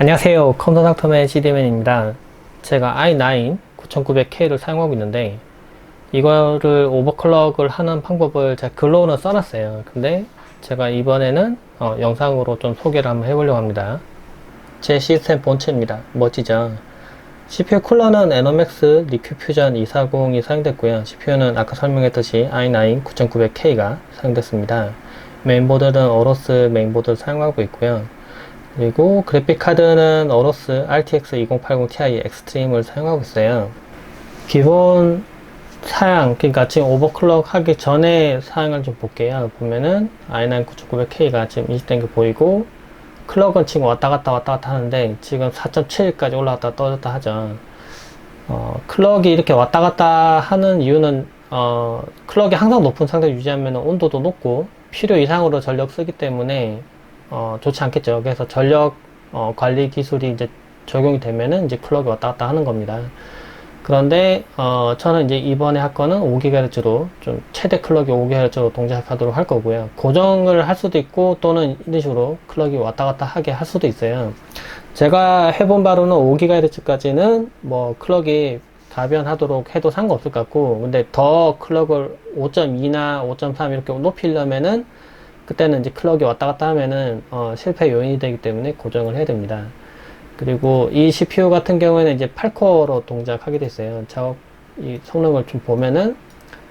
안녕하세요. 컴퓨터닥터맨 CD맨입니다. 제가 i9 9900K를 사용하고 있는데 이거를 오버클럭을 하는 방법을 제가 글로는 써놨어요. 근데 제가 이번에는 영상으로 좀 소개를 한번 해보려고 합니다. 제 시스템 본체입니다. 멋지죠? CPU 쿨러는 에너맥스 리퀴 퓨전 240이 사용됐고요. CPU는 아까 설명했듯이 i9 9900K가 사용됐습니다. 메인보드는 어로스 메인보드를 사용하고 있고요. 그리고 그래픽 카드는 어로스 RTX 2080 Ti 엑스트림을 사용하고 있어요. 기본 사양, 그러니까 지금 오버클럭 하기 전에 사양을 좀 볼게요. 보면은 i9 9900K가 지금 인식된 게 보이고, 클럭은 지금 왔다 갔다 하는데 지금 4.7까지 올라갔다 떨어졌다 하죠. 클럭이 이렇게 왔다 갔다 하는 이유는 클럭이 항상 높은 상태 유지하면 온도도 높고 필요 이상으로 전력 쓰기 때문에 좋지 않겠죠. 그래서 전력 관리 기술이 이제 적용이 되면은 이제 클럭이 왔다 갔다 하는 겁니다. 그런데 저는 이제 이번에 할 거는 5GHz로 좀 최대 클럭이 5GHz로 동작하도록 할 거고요. 고정을 할 수도 있고 또는 이런 식으로 클럭이 왔다 갔다 하게 할 수도 있어요. 제가 해본 바로는 5GHz까지는 뭐 클럭이 다변하도록 해도 상관없을 것 같고, 근데 더 클럭을 5.2나 5.3 이렇게 높이려면은 그때는 이제 클럭이 왔다 갔다 하면은 실패 요인이 되기 때문에 고정을 해야 됩니다. 그리고 이 CPU 같은 경우에는 이제 8코어로 동작하게 됐어요. 이 성능을 좀 보면은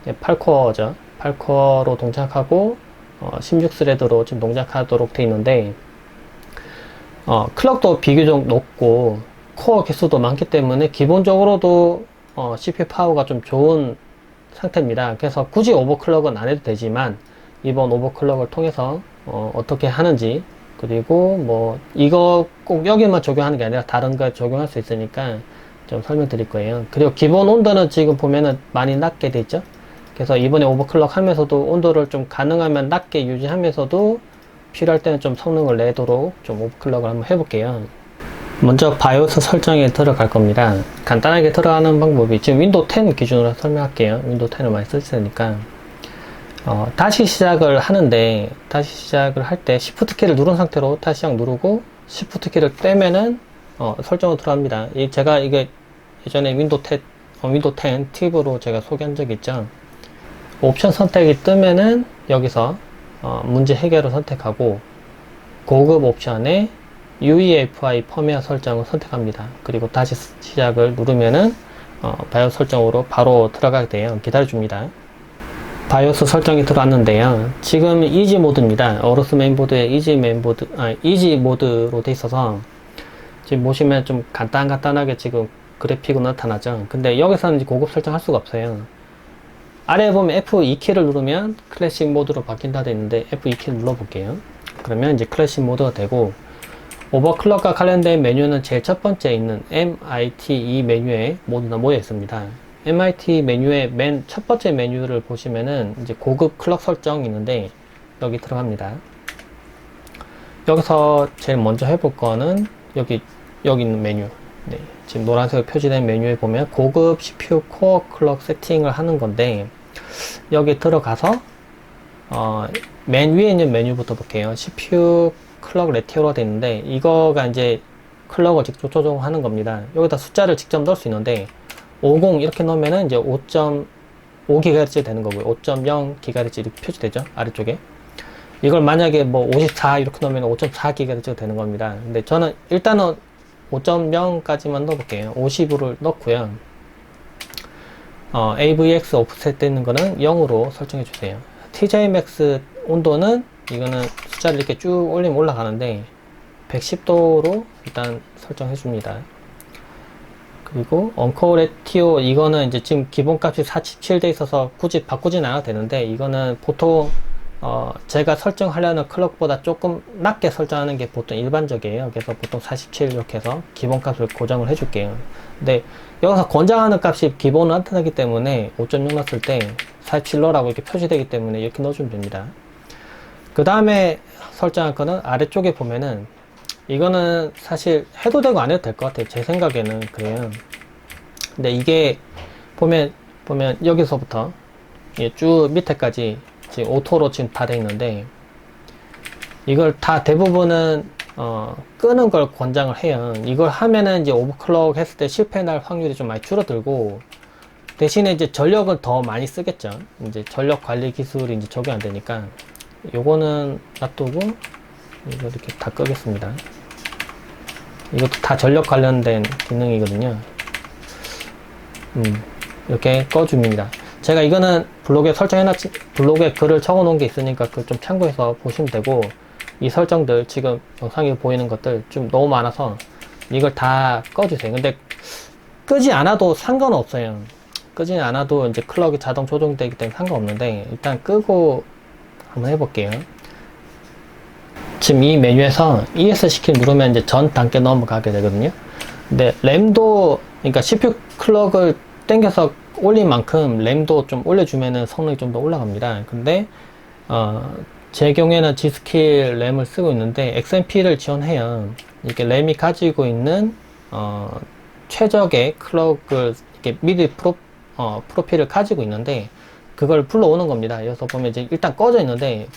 8코어죠. 8코어로 동작하고 16스레드로 지금 동작하도록 되어 있는데 클럭도 비교적 높고 코어 개수도 많기 때문에 기본적으로도 CPU 파워가 좀 좋은 상태입니다. 그래서 굳이 오버클럭은 안 해도 되지만 이번 오버클럭을 통해서 어떻게 하는지, 그리고 뭐 이거 꼭 여기만 적용하는 게 아니라 다른 거 적용할 수 있으니까 좀 설명드릴 거예요. 그리고 기본 온도는 지금 보면은 많이 낮게 돼 있죠. 그래서 이번에 오버클럭 하면서도 온도를 좀 가능하면 낮게 유지하면서도 필요할 때는 좀 성능을 내도록 좀 오버클럭을 한번 해볼게요. 먼저 바이오스 설정에 들어갈 겁니다. 간단하게 들어가는 방법이 지금 윈도우 10 기준으로 설명할게요. 윈도우 10을 많이 쓸 테니까. 다시 시작을 하는데, 다시 시작을 할 때 Shift 키를 누른 상태로 다시 시작 누르고 Shift 키를 떼면은 설정으로 들어갑니다. 제가 이게 예전에 윈도우 10 팁으로 제가 소개한 적이 있죠. 옵션 선택이 뜨면은 여기서 문제 해결을 선택하고 고급 옵션에 UEFI 펌웨어 설정을 선택합니다. 그리고 다시 시작을 누르면은 바이오스 설정으로 바로 들어가게 돼요. 기다려줍니다. 바이오스 설정이 들어왔는데요. 지금 이지 모드입니다. 어로스 메인보드에 이지 모드로 돼 있어서 지금 보시면 좀 간단하게 지금 그래픽은 나타나죠. 근데 여기서는 이제 고급 설정할 수가 없어요. 아래에 보면 F2키를 누르면 클래식 모드로 바뀐다 되어 있는데 F2키를 눌러볼게요. 그러면 이제 클래식 모드가 되고, 오버클럭과 관련된 메뉴는 제일 첫 번째 있는 MITE 메뉴에 모두 다 모여 있습니다. MIT 메뉴의 맨 첫 번째 메뉴를 보시면은 이제 고급 클럭 설정이 있는데 여기 들어갑니다. 여기서 제일 먼저 해볼 거는 여기 있는 메뉴. 네, 지금 노란색으로 표시된 메뉴에 보면 고급 CPU 코어 클럭 세팅을 하는 건데, 여기 들어가서 맨 위에 있는 메뉴부터 볼게요. CPU 클럭 레티오가 되어 있는데 이거가 이제 클럭을 직접 조정하는 겁니다. 여기다 숫자를 직접 넣을 수 있는데 50 이렇게 넣으면은 이제 5.5GHz 되는 거고요. 5.0GHz 이렇게 표시되죠, 아래쪽에. 이걸 만약에 뭐 54 이렇게 넣으면 5.4GHz 되는 겁니다. 근데 저는 일단은 5.0까지만 넣어볼게요. 50을 넣고요. AVX 오프셋 되는 거는 0으로 설정해 주세요. TJMax 온도는 이거는 숫자를 이렇게 쭉 올리면 올라가는데 110도로 일단 설정해 줍니다. 그리고 언코어 레티오, 이거는 이제 지금 기본값이 47 돼 있어서 굳이 바꾸진 않아도 되는데, 이거는 보통 제가 설정하려는 클럭보다 조금 낮게 설정하는 게 보통 일반적이에요. 그래서 보통 47 이렇게 해서 기본값을 고정을 해 줄게요. 근데 여기서 권장하는 값이 기본으로 나타나기 때문에 5.6 넣었을 때 47 넣으라고 이렇게 표시되기 때문에 이렇게 넣어주면 됩니다. 그 다음에 설정할 거는 아래쪽에 보면은, 이거는 사실 해도 되고 안 해도 될 것 같아요. 제 생각에는 그래요. 근데 이게 보면 여기서부터 쭉 밑에까지 지금 오토로 지금 다 돼 있는데, 이걸 다 대부분은 끄는 걸 권장을 해요. 이걸 하면은 이제 오버클럭 했을 때 실패 날 확률이 좀 많이 줄어들고, 대신에 이제 전력은 더 많이 쓰겠죠. 이제 전력 관리 기술이 이제 적용 안 되니까, 요거는 놔두고, 이거 이렇게 다 끄겠습니다. 이것도 다 전력 관련된 기능이거든요. 이렇게 꺼줍니다. 제가 이거는 블로그에 설정해놨지, 블로그에 글을 적어 놓은 게 있으니까 그걸 좀 참고해서 보시면 되고, 이 설정들, 지금 영상에 보이는 것들 좀 너무 많아서 이걸 다 꺼주세요. 근데 끄지 않아도 상관없어요. 끄지 않아도 이제 클럭이 자동 조정되기 때문에 상관없는데, 일단 끄고 한번 해볼게요. 지금 이 메뉴에서 ESC 키 누르면 이제 전 단계 넘어가게 되거든요. 근데 램도, 그러니까 CPU 클럭을 당겨서 올린 만큼 램도 좀 올려주면은 성능이 좀 더 올라갑니다. 근데 제 경우에는 G스킬 램을 쓰고 있는데 XMP를 지원해요. 이렇게 램이 가지고 있는 최적의 클럭을 이렇게 미리 프로필을 가지고 있는데, 그걸 불러오는 겁니다. 여기서 보면 이제 일단 꺼져 있는데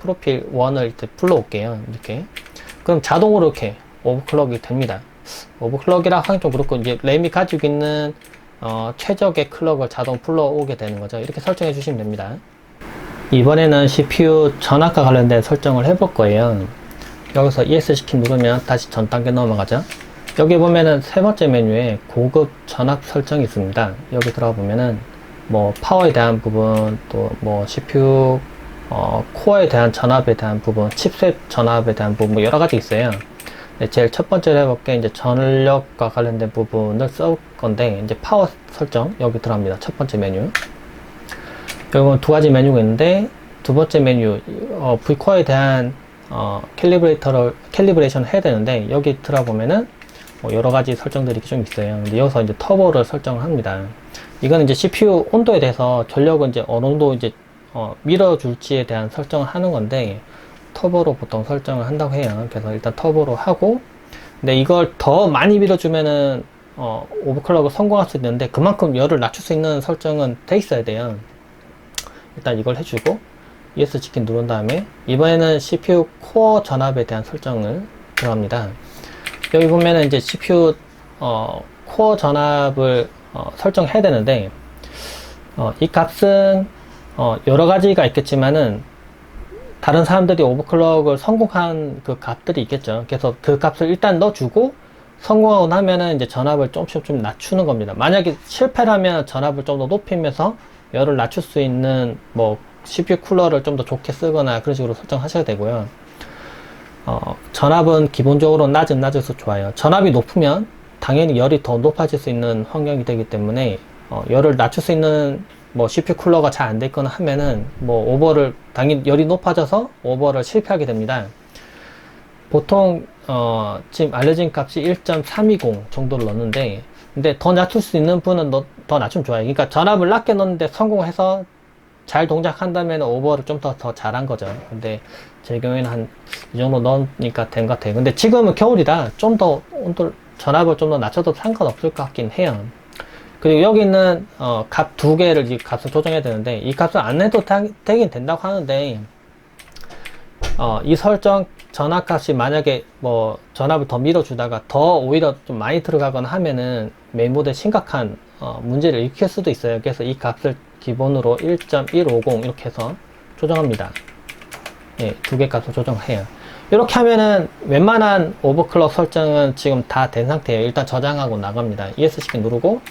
프로필 1을 이렇게 불러올게요. 이렇게. 그럼 자동으로 이렇게 오버클럭이 됩니다. 오버클럭이라 하긴 좀 그렇고, 이제 램이 가지고 있는 최적의 클럭을 자동 불러오게 되는 거죠. 이렇게 설정해 주시면 됩니다. 이번에는 CPU 전압과 관련된 설정을 해볼 거예요. 여기서 ESC 키 누르면 다시 전 단계 넘어가죠. 여기 보면은 세 번째 메뉴에 고급 전압 설정이 있습니다. 여기 들어가 보면은 뭐 파워에 대한 부분, 또 뭐 CPU 코어에 대한 전압에 대한 부분, 칩셋 전압에 대한 부분, 뭐 여러 가지 있어요. 제일 첫 번째로 해볼 게 이제 전력과 관련된 부분을 쓸 건데, 이제 파워 설정 여기 들어갑니다. 첫 번째 메뉴. 여기 두 가지 메뉴가 있는데, 두 번째 메뉴 V코어에 대한 캘리브레이션을 해야 되는데, 여기 들어보면은 여러 가지 설정들이 좀 있어요. 근데 여기서 이제 터보를 설정을 합니다. 이거는 이제 CPU 온도에 대해서 전력을 이제 어느 정도 이제 밀어줄지에 대한 설정을 하는 건데, 터보로 보통 설정을 한다고 해요. 그래서 일단 터보로 하고, 근데 이걸 더 많이 밀어주면은 오버클럭을 성공할 수 있는데, 그만큼 열을 낮출 수 있는 설정은 돼 있어야 돼요. 일단 이걸 해주고 ESC 키 누른 다음에, 이번에는 CPU 코어 전압에 대한 설정을 들어갑니다. 여기 보면은 이제 CPU 코어 전압을 설정해야 되는데, 이 값은 여러 가지가 있겠지만은 다른 사람들이 오버클럭을 성공한 그 값들이 있겠죠. 그래서 그 값을 일단 넣어주고, 성공하고 나면은 이제 전압을 조금씩 좀 낮추는 겁니다. 만약에 실패라면 전압을 좀 더 높이면서 열을 낮출 수 있는 뭐 CPU 쿨러를 좀 더 좋게 쓰거나 그런 식으로 설정하셔야 되고요. 전압은 기본적으로 낮을수록 좋아요. 전압이 높으면 당연히 열이 더 높아질 수 있는 환경이 되기 때문에 열을 낮출 수 있는 뭐 CPU 쿨러가 잘 안 돼 있거나 하면은 뭐 오버를, 당연히 열이 높아져서 오버를 실패하게 됩니다. 보통 지금 알려진 값이 1.320 정도를 넣는데, 근데 더 낮출 수 있는 분은 더 낮추면 좋아요. 그러니까 전압을 낮게 넣는데 성공해서 잘 동작한다면 오버를 좀 더 잘한 거죠. 근데 제 경우에는 한 이 정도 넣으니까 된 것 같아요. 근데 지금은 겨울이라 좀 더 온도 전압을 좀 더 낮춰도 상관없을 것 같긴 해요. 그리고 여기 있는 값 두 개를 이 값을 조정해야 되는데, 이 값을 안 해도 되긴 된다고 하는데, 이 설정 전압값이 만약에 뭐 전압을 더 밀어주다가 더 오히려 좀 많이 들어가거나 하면은 메인보드에 심각한 문제를 일으킬 수도 있어요. 그래서 이 값을 기본으로 1.150 이렇게 해서 조정합니다. 예, 두 개 값을 조정해요. 이렇게 하면은 웬만한 오버클럭 설정은 지금 다 된 상태예요. 일단 저장하고 나갑니다. ESC 키 누르고,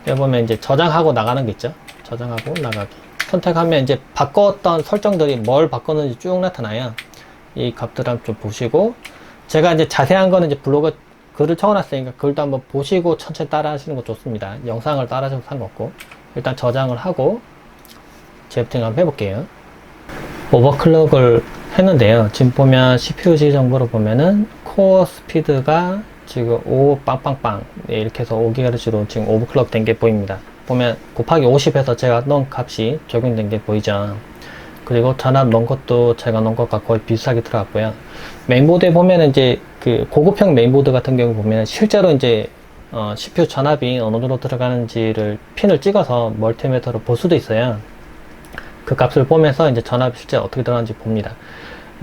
여기 보면 이제 저장하고 나가는 게 있죠. 저장하고 나가기. 선택하면 이제 바꿨던 설정들이 뭘 바꿨는지 쭉 나타나요. 이 값들을 좀 보시고, 제가 이제 자세한 거는 이제 블로그 글을 적어놨으니까 글도 한번 보시고 천천히 따라 하시는 거 좋습니다. 영상을 따라 하셔도 상관없고. 일단 저장을 하고 재부팅 한번 해볼게요. 오버클럭을 했는데요. 지금 보면 CPU 지 정보로 보면은 코어 스피드가 지금 5 빵빵빵, 네, 이렇게 해서 5GHz로 지금 오버클럭 된 게 보입니다. 보면 곱하기 50해서 제가 넣은 값이 적용된 게 보이죠. 그리고 전압 넣은 것도 제가 넣은 것과 거의 비슷하게 들어갔고요. 메인보드에 보면 이제 그 고급형 메인보드 같은 경우 보면 실제로 이제 CPU 전압이 어느 정도 들어가는지를 핀을 찍어서 멀티미터로 볼 수도 있어요. 그 값을 보면서 이제 전압이 실제 어떻게 들어가는지 봅니다.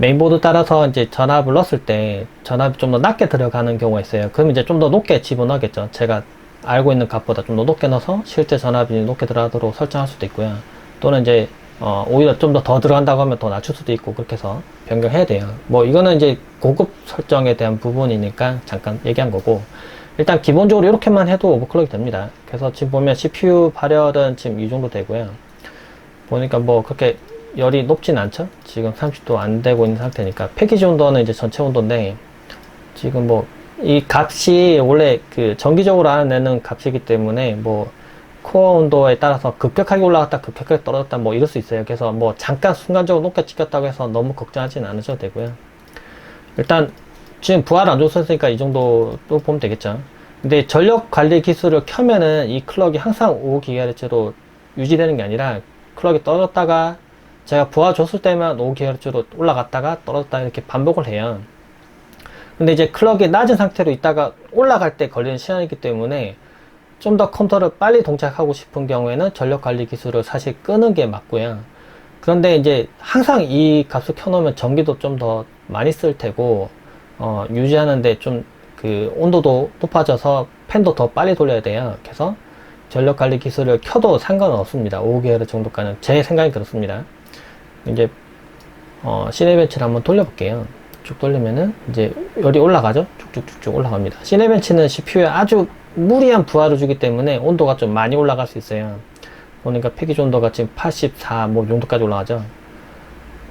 메인보드 따라서 이제 전압을 넣었을 때 전압이 좀 더 낮게 들어가는 경우가 있어요. 그럼 이제 좀 더 높게 집어넣겠죠. 제가 알고 있는 값보다 좀 더 높게 넣어서 실제 전압이 높게 들어가도록 설정할 수도 있고요. 또는 이제 오히려 좀 더 들어간다고 하면 더 낮출 수도 있고, 그렇게 해서 변경해야 돼요. 뭐 이거는 이제 고급 설정에 대한 부분이니까 잠깐 얘기한 거고, 일단 기본적으로 이렇게만 해도 오버클럭이 됩니다. 그래서 지금 보면 CPU 발열은 지금 이 정도 되고요. 보니까 뭐 그렇게 열이 높진 않죠. 지금 30도 안 되고 있는 상태니까. 패키지 온도는 이제 전체 온도인데, 지금 뭐 이 값이 원래 그 정기적으로 알아내는 값이기 때문에 뭐 코어 온도에 따라서 급격하게 올라갔다 급격하게 떨어졌다 뭐 이럴 수 있어요. 그래서 뭐 잠깐 순간적으로 높게 찍혔다고 해서 너무 걱정하지는 않으셔도 되고요. 일단 지금 부하를 안 줬으니까 이 정도 또 보면 되겠죠. 근데 전력 관리 기술을 켜면은 이 클럭이 항상 5GHz로 유지되는 게 아니라, 클럭이 떨어졌다가 제가 부하 줬을 때만 5GHz로 올라갔다가 떨어졌다 이렇게 반복을 해요. 근데 이제 클럭이 낮은 상태로 있다가 올라갈 때 걸리는 시간이기 때문에 좀 더 컴퓨터를 빨리 동작하고 싶은 경우에는 전력 관리 기술을 사실 끄는 게 맞고요. 그런데 이제 항상 이 값을 켜놓으면 전기도 좀 더 많이 쓸 테고, 유지하는데 좀 그 온도도 높아져서 팬도 더 빨리 돌려야 돼요. 그래서 전력 관리 기술을 켜도 상관은 없습니다. 5개월 정도까지는 제 생각이 그렇습니다. 이제 시네벤치를 한번 돌려볼게요. 쭉 돌리면은 이제 열이 올라가죠. 쭉쭉쭉쭉 올라갑니다. 시네벤치는 CPU에 아주 무리한 부하를 주기 때문에 온도가 좀 많이 올라갈 수 있어요. 보니까 패키지 온도가 지금 84 뭐 정도까지 올라가죠.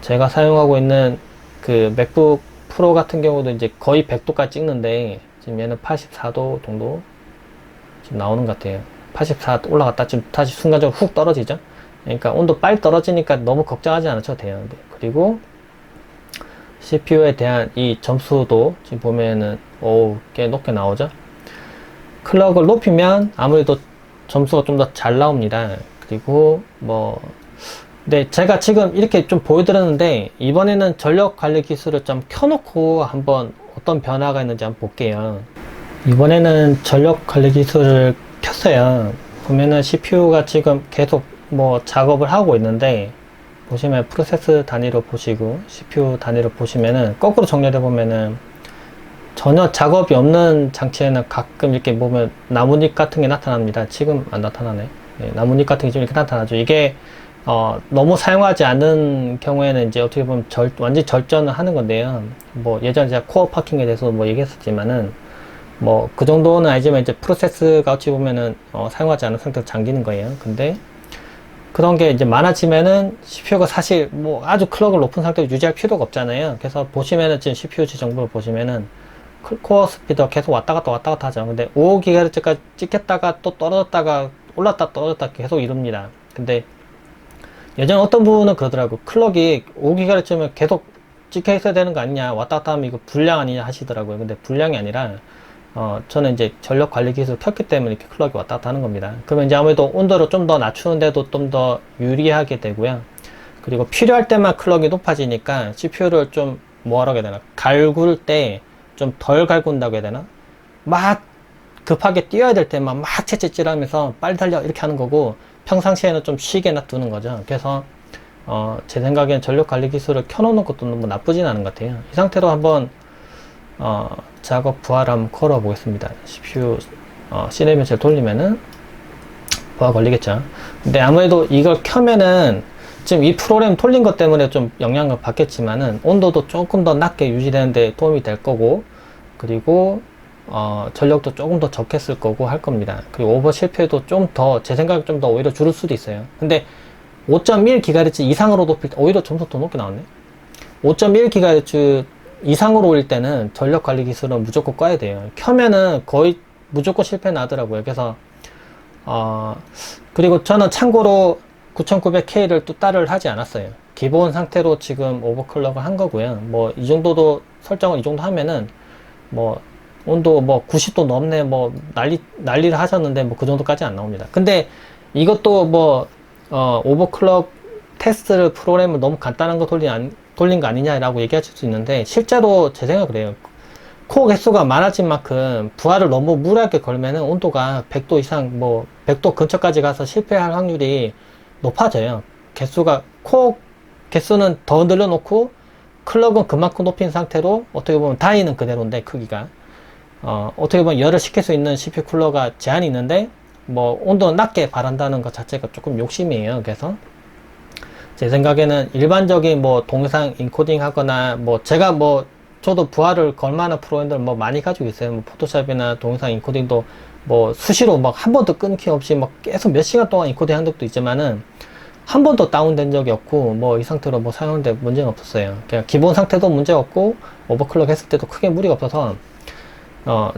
제가 사용하고 있는 그 맥북 프로 같은 경우도 이제 거의 100도까지 찍는데, 지금 얘는 84도 정도 지금 나오는 것 같아요. 84 올라갔다 지금 다시 순간적으로 훅 떨어지죠. 그러니까 온도 빨리 떨어지니까 너무 걱정하지 않으셔도 돼요. 그리고 CPU에 대한 이 점수도 지금 보면은 꽤 높게 나오죠. 클럭을 높이면 아무래도 점수가 좀 더 잘 나옵니다. 그리고 뭐 근데 제가 지금 이렇게 좀 보여드렸는데, 이번에는 전력 관리 기술을 좀 켜놓고 한번 어떤 변화가 있는지 한번 볼게요. 이번에는 전력 관리 기술을 켰어요. 보면은 CPU가 지금 계속 뭐 작업을 하고 있는데, 보시면 프로세스 단위로 보시고 CPU 단위로 보시면은 거꾸로 정렬해 보면은 전혀 작업이 없는 장치에는 가끔 이렇게 보면 나뭇잎 같은 게 나타납니다. 지금 안 나타나네. 네, 나뭇잎 같은 게 좀 이렇게 나타나죠. 이게 너무 사용하지 않는 경우에는 이제 어떻게 보면 완전히 절전을 하는 건데요. 뭐 예전에 제가 코어 파킹에 대해서 뭐 얘기했었지만은 뭐 그 정도는 아니지만 이제 프로세스가 어찌 보면은 사용하지 않은 상태로 잠기는 거예요. 근데 그런 게 이제 많아지면은 CPU가 사실 뭐 아주 클럭을 높은 상태로 유지할 필요가 없잖아요. 그래서 보시면은 지금 CPU 지정부를 보시면은 코어 스피드가 계속 왔다 갔다 하죠. 근데 5GHz까지 찍혔다가 또 떨어졌다가 올랐다 떨어졌다 계속 이룹니다. 근데 예전에 어떤 분은 그러더라고. 클럭이 5GHz면 계속 찍혀 있어야 되는 거 아니냐, 왔다 갔다 하면 이거 불량 아니냐 하시더라고요. 근데 불량이 아니라 저는 이제 전력 관리 기술을 켰기 때문에 이렇게 클럭이 왔다 갔다 하는 겁니다. 그러면 이제 아무래도 온도를 좀 더 낮추는데도 좀 더 유리하게 되고요. 그리고 필요할 때만 클럭이 높아지니까 CPU를 좀 뭐라고 해야 되나, 갈굴 때 좀 덜 갈군다고 해야 되나, 막 급하게 뛰어야 될 때만 막 채찍질하면서 빨리 달려 이렇게 하는 거고, 평상시에는 좀 쉬게 놔두는 거죠. 그래서 제 생각엔 전력 관리 기술을 켜놓는 것도 너무 나쁘진 않은 것 같아요. 이 상태로 한번 작업 부하를 한번 걸어 보겠습니다. CPU 시네벤치를 돌리면은 부하 걸리겠죠. 근데 아무래도 이걸 켜면은 지금 이 프로그램 돌린 것 때문에 좀 영향을 받겠지만은 온도도 조금 더 낮게 유지되는데 도움이 될 거고, 그리고 전력도 조금 더 적게 쓸 거고 할 겁니다. 그리고 오버 실패도 좀 더, 제 생각에 좀 더 오히려 줄을 수도 있어요. 근데 5.1GHz 이상으로 높일 때 오히려 점수 더 높게 나왔네. 5.1GHz 이상으로 올릴 때는 전력 관리 기술은 무조건 꺼야 돼요. 켜면은 거의 무조건 실패 나더라고요. 그래서 그리고 저는 참고로 9900K를 또 따를 하지 않았어요. 기본 상태로 지금 오버클럭을 한 거고요. 뭐 이 정도도 설정을 이 정도 하면은 뭐 온도 뭐 90도 넘네 뭐 난리를 하셨는데 뭐 그 정도까지 안 나옵니다. 근데 이것도 뭐 오버클럭 테스트 프로그램을 너무 간단한 거 돌린 거 아니냐라고 얘기하실 수 있는데, 실제로 제 생각은 그래요. 코어 개수가 많아진 만큼 부하를 너무 무리하게 걸면은 온도가 100도 이상, 뭐 100도 근처까지 가서 실패할 확률이 높아져요. 코어 개수는 더 늘려놓고 클럭은 그만큼 높인 상태로 어떻게 보면 다이는 그대로인데 크기가 어떻게 보면 열을 식힐 수 있는 CPU 쿨러가 제한이 있는데 뭐 온도 낮게 바란다는 것 자체가 조금 욕심이에요. 그래서 제 생각에는 일반적인 뭐 동영상 인코딩 하거나 뭐 제가 뭐 저도 부하를 걸 만한 프로그램들 뭐 많이 가지고 있어요. 뭐 포토샵이나 동영상 인코딩도 뭐 수시로 막 한 번도 끊기 없이 막 계속 몇 시간 동안 인코딩 한 적도 있지만은 한 번도 다운된 적이 없고 뭐 이 상태로 뭐 사용하는데 문제는 없었어요. 그냥 기본 상태도 문제 없고 오버클럭 했을 때도 크게 무리가 없어서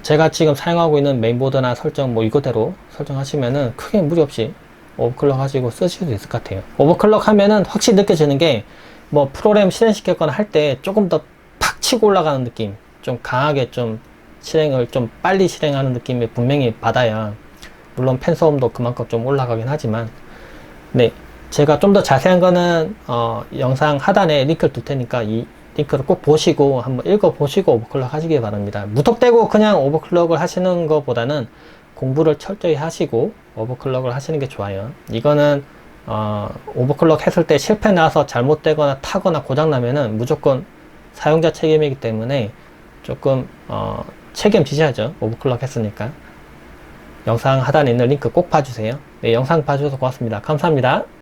제가 지금 사용하고 있는 메인보드나 설정 뭐 이거대로 설정하시면은 크게 무리 없이 오버클럭 하시고 쓰실 수 있을 것 같아요. 오버클럭 하면은 확실히 느껴지는 게 뭐 프로그램 실행시켰거나 할 때 조금 더 팍 치고 올라가는 느낌, 좀 강하게 좀 실행을 좀 빨리 실행하는 느낌이 분명히 받아야, 물론 펜 소음도 그만큼 좀 올라가긴 하지만, 네, 제가 좀 더 자세한 거는 영상 하단에 링크를 둘 테니까 이 링크를 꼭 보시고 한번 읽어보시고 오버클럭 하시기 바랍니다. 무턱대고 그냥 오버클럭을 하시는 것보다는 공부를 철저히 하시고 오버클럭을 하시는 게 좋아요. 이거는 오버클럭 했을 때 실패 나서 잘못되거나 타거나 고장나면은 무조건 사용자 책임이기 때문에 조금 책임지셔야죠. 오버클럭 했으니까. 영상 하단에 있는 링크 꼭 봐주세요. 네, 영상 봐주셔서 고맙습니다. 감사합니다.